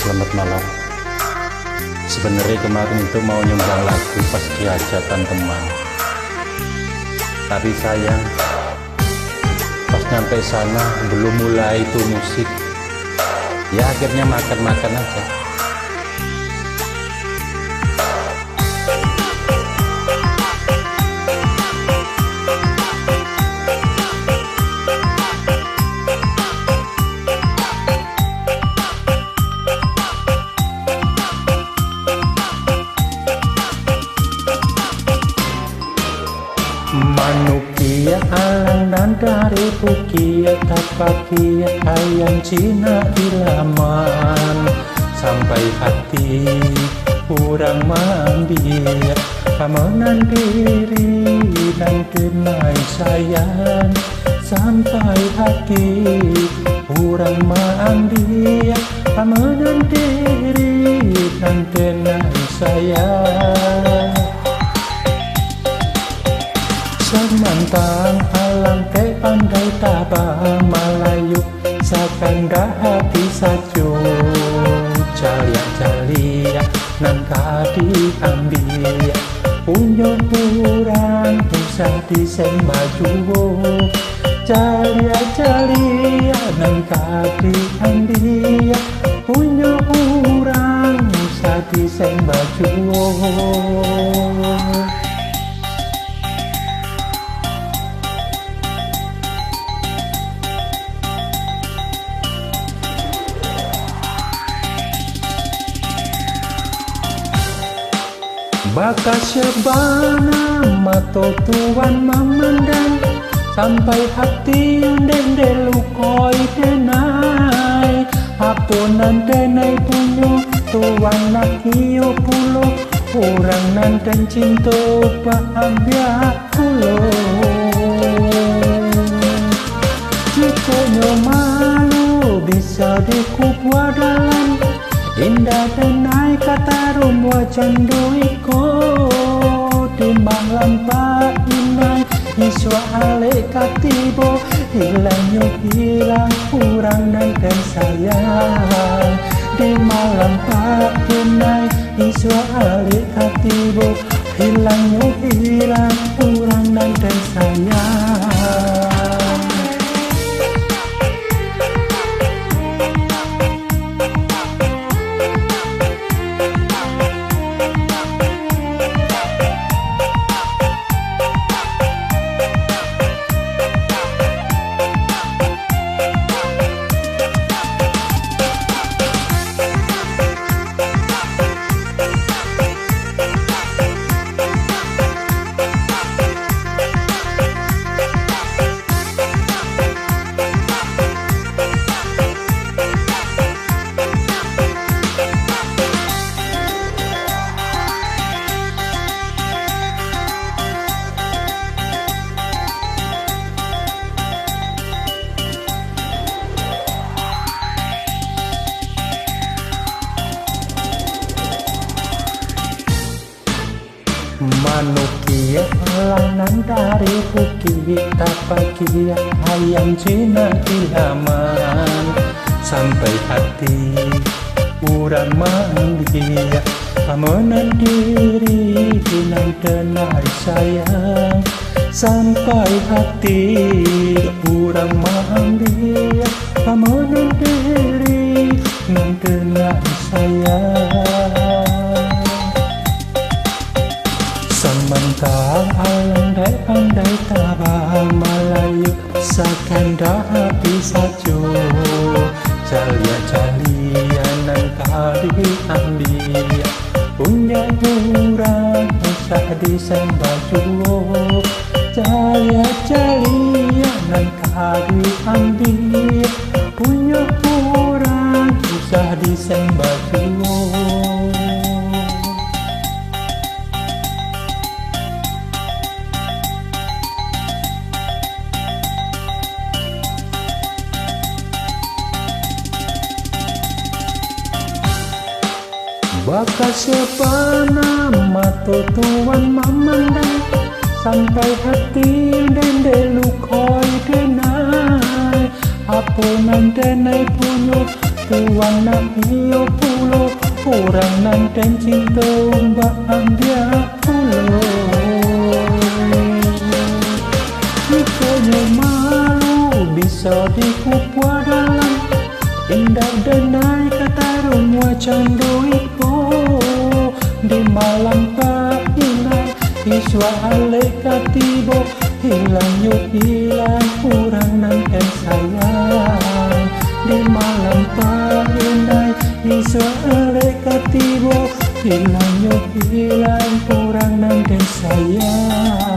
selamat malam. Sebenarnya kemarin itu mau nyumbang lagu pas di hajatan teman, tapi sayang pas nyampe sana belum mulai itu musik. Ya akhirnya makan-makan aja. Manukia alang dan dari bukia tapakia ayam Cina ilaman sampai hati kurang mambil kemenan diri dan kenai sayang sampai hati kurang mambil kemenan diri dan kenai sayang. Semantang alam te pandai tabang Melayu sakanda hati sajo calia-calia nan kadi ambil punyo kurang usah disembaju calia-calia nan kadi ambil punyo kurang usah disembaju. Baka syabana mato tuan memandang sampai hati dende lukoi denai apunan denai punyo tuan nak iyo pulo orang nanten cinto bahagia pulo jikonya malu bisa dikubwa dalam indah denai kata rumwa canduiko di malam pak inai iswa ale katibo hilang kurang dan sayang di malam pak inai iswa ale katibo hilang kurang dan sayang. Manukia lanang dari bukit tapakia ayam Cina ilaman sampai hati kurang mandia kemenan diri hilang denai sayang sampai hati kurang mandia kemenan diri hilang denai sayang. Semantang alang pandai tabang Melayu sakanda hati sajo calia-calia nan kadi ambil punya kurang usah disembaju calia-calia nan kadi ambil punya kurang usah disembaju. Baka sepana mato tuan memandang sampai hati dende lukoi denai apunan denai punyo tuan nak iyo pulo, orang nanten cinta umbak dia pulo. Jikanya malu bisa dikupua dalam, indah denai katarung wacan doiko. Di malam pahinai iswa alek katibo, hilang yuk hilang kurang nanten sayang. Di malam pahinai iswa alek katibo, hilang yuk hilang kurang nanten sayang.